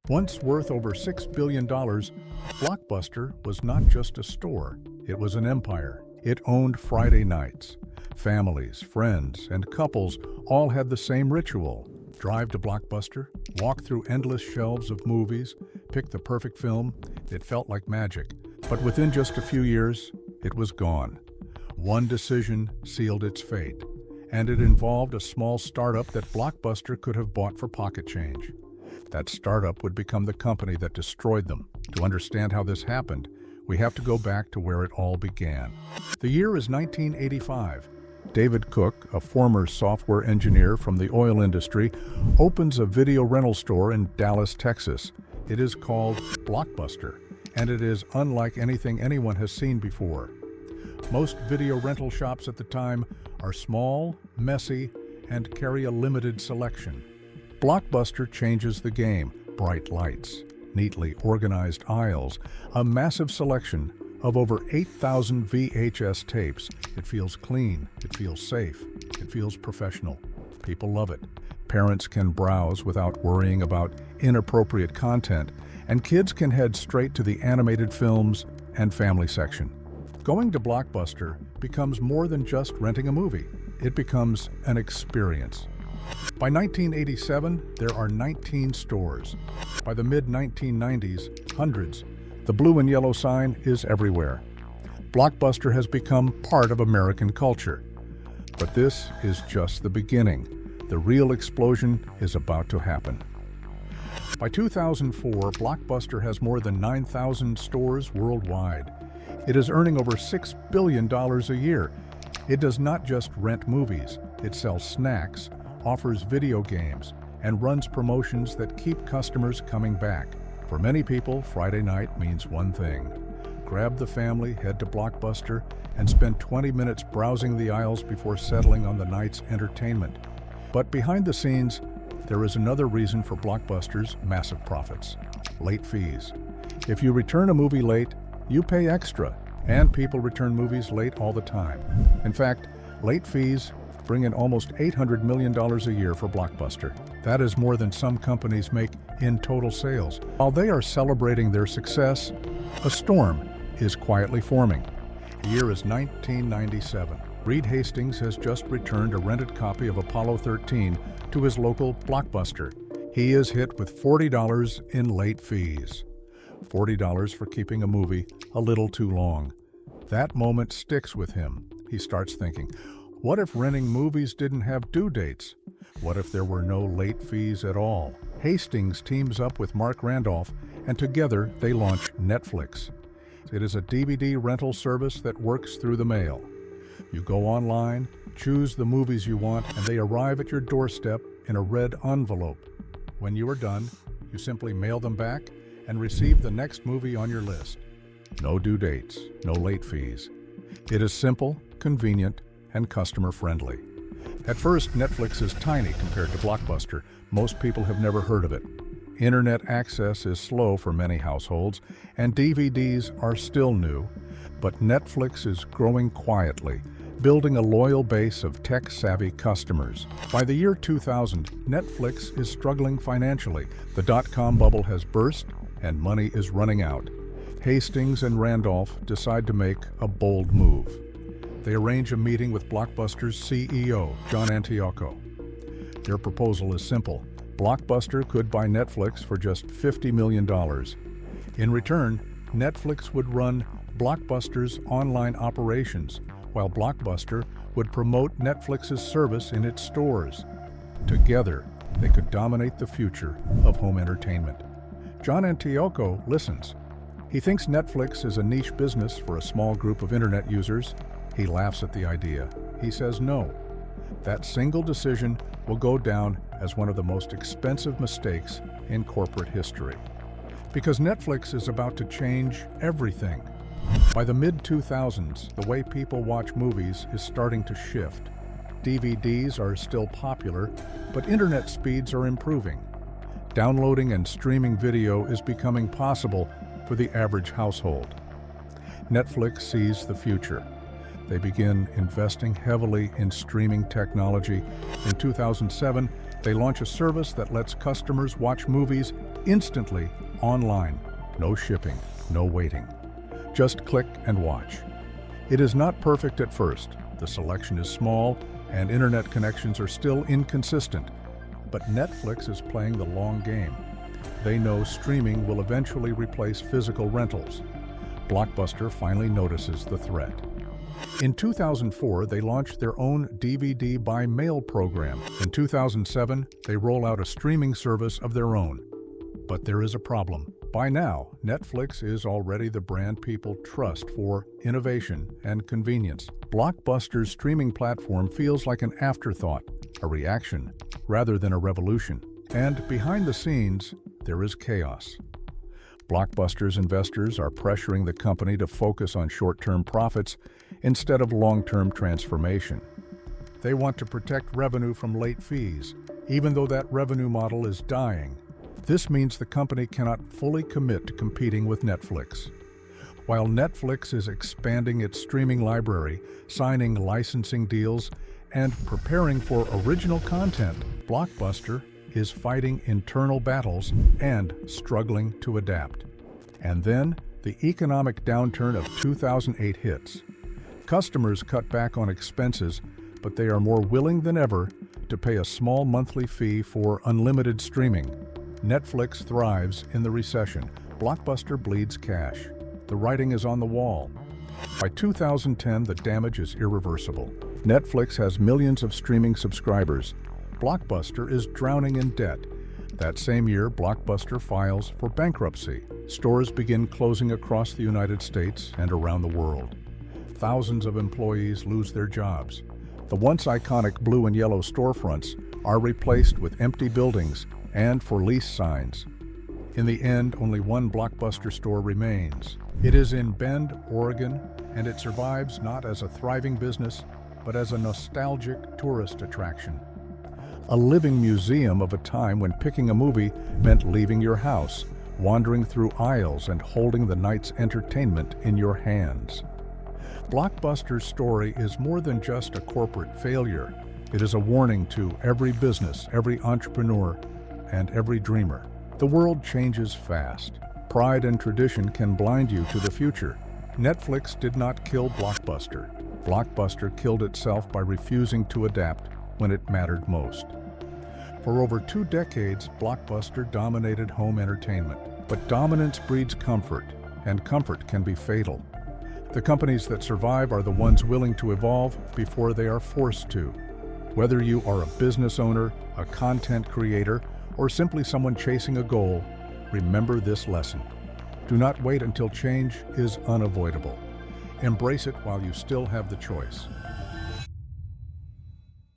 Once worth over $6 billion, Blockbuster was not just a store, it was an empire. It owned Friday nights. Families, friends, and couples all had the same ritual. Drive to Blockbuster, walk through endless shelves of movies, pick the perfect film. It felt like magic. But within just a few years, it was gone. One decision sealed its fate, and it involved a small startup that Blockbuster could have bought for pocket change. That startup would become the company that destroyed them. To understand how this happened, we have to go back to where it all began. The year is 1985. David Cook, a former software engineer from the oil industry, opens a video rental store in Dallas, Texas. It is called Blockbuster, and it is unlike anything anyone has seen before. Most video rental shops at the time are small, messy, and carry a limited selection. Blockbuster changes the game. Bright lights, neatly organized aisles, a massive selection of over 8,000 VHS tapes. It feels clean, it feels safe, it feels professional. People love it. Parents can browse without worrying about inappropriate content, and kids can head straight to the animated films and family section. Going to Blockbuster becomes more than just renting a movie. It becomes an experience. By 1987, there are 19 stores. By the mid-1990s, hundreds. The blue and yellow sign is everywhere. Blockbuster has become part of American culture. But this is just the beginning. The real explosion is about to happen. By 2004, Blockbuster has more than 9,000 stores worldwide. It is earning over $6 billion a year. It does not just rent movies. It sells snacks, offers video games, and runs promotions that keep customers coming back. For many people, Friday night means one thing. Grab the family, head to Blockbuster, and spend 20 minutes browsing the aisles before settling on the night's entertainment. But behind the scenes, there is another reason for Blockbuster's massive profits: late fees. If you return a movie late, you pay extra, and people return movies late all the time. In fact, late fees bring in almost $800 million a year for Blockbuster. That is more than some companies make in total sales. While they are celebrating their success, a storm is quietly forming. The year is 1997. Reed Hastings has just returned a rented copy of Apollo 13 to his local Blockbuster. He is hit with $40 in late fees. $40 for keeping a movie a little too long. That moment sticks with him. He starts thinking, what if renting movies didn't have due dates? What if there were no late fees at all? Hastings teams up with Mark Randolph, and together they launch Netflix. It is a DVD rental service that works through the mail. You go online, choose the movies you want, and they arrive at your doorstep in a red envelope. When you are done, you simply mail them back and receive the next movie on your list. No due dates, no late fees. It is simple, convenient, and customer-friendly. At first, Netflix is tiny compared to Blockbuster. Most people have never heard of it. Internet access is slow for many households, and DVDs are still new. But Netflix is growing quietly, building a loyal base of tech-savvy customers. By the year 2000, Netflix is struggling financially. The dot-com bubble has burst, and money is running out. Hastings and Randolph decide to make a bold move. They arrange a meeting with Blockbuster's CEO, John Antioco. Their proposal is simple. Blockbuster could buy Netflix for just $50 million. In return, Netflix would run Blockbuster's online operations, while Blockbuster would promote Netflix's service in its stores. Together, they could dominate the future of home entertainment. John Antioco listens. He thinks Netflix is a niche business for a small group of internet users. He laughs at the idea. He says no. That single decision will go down as one of the most expensive mistakes in corporate history. Because Netflix is about to change everything. By the mid-2000s, the way people watch movies is starting to shift. DVDs are still popular, but internet speeds are improving. Downloading and streaming video is becoming possible for the average household. Netflix sees the future. They begin investing heavily in streaming technology. In 2007, they launch a service that lets customers watch movies instantly online. No shipping, no waiting. Just click and watch. It is not perfect at first. The selection is small and internet connections are still inconsistent. But Netflix is playing the long game. They know streaming will eventually replace physical rentals. Blockbuster finally notices the threat. In 2004, they launched their own DVD by mail program. In 2007, they roll out a streaming service of their own. But there is a problem. By now, Netflix is already the brand people trust for innovation and convenience. Blockbuster's streaming platform feels like an afterthought, a reaction, rather than a revolution. And behind the scenes, there is chaos. Blockbuster's investors are pressuring the company to focus on short-term profits instead of long-term transformation. They want to protect revenue from late fees, even though that revenue model is dying. This means the company cannot fully commit to competing with Netflix. While Netflix is expanding its streaming library, signing licensing deals, and preparing for original content, Blockbuster is fighting internal battles and struggling to adapt. And then, the economic downturn of 2008 hits. Customers cut back on expenses, but they are more willing than ever to pay a small monthly fee for unlimited streaming. Netflix thrives in the recession. Blockbuster bleeds cash. The writing is on the wall. By 2010, the damage is irreversible. Netflix has millions of streaming subscribers. Blockbuster is drowning in debt. That same year, Blockbuster files for bankruptcy. Stores begin closing across the United States and around the world. Thousands of employees lose their jobs. The once iconic blue and yellow storefronts are replaced with empty buildings and for lease signs. In the end, only one Blockbuster store remains. It is in Bend, Oregon, and it survives not as a thriving business, but as a nostalgic tourist attraction. A living museum of a time when picking a movie meant leaving your house, wandering through aisles, and holding the night's entertainment in your hands. Blockbuster's story is more than just a corporate failure. It is a warning to every business, every entrepreneur, and every dreamer. The world changes fast. Pride and tradition can blind you to the future. Netflix did not kill Blockbuster. Blockbuster killed itself by refusing to adapt when it mattered most. For over 2 decades, Blockbuster dominated home entertainment. But dominance breeds comfort, and comfort can be fatal. The companies that survive are the ones willing to evolve before they are forced to. Whether you are a business owner, a content creator, or simply someone chasing a goal, remember this lesson. Do not wait until change is unavoidable. Embrace it while you still have the choice.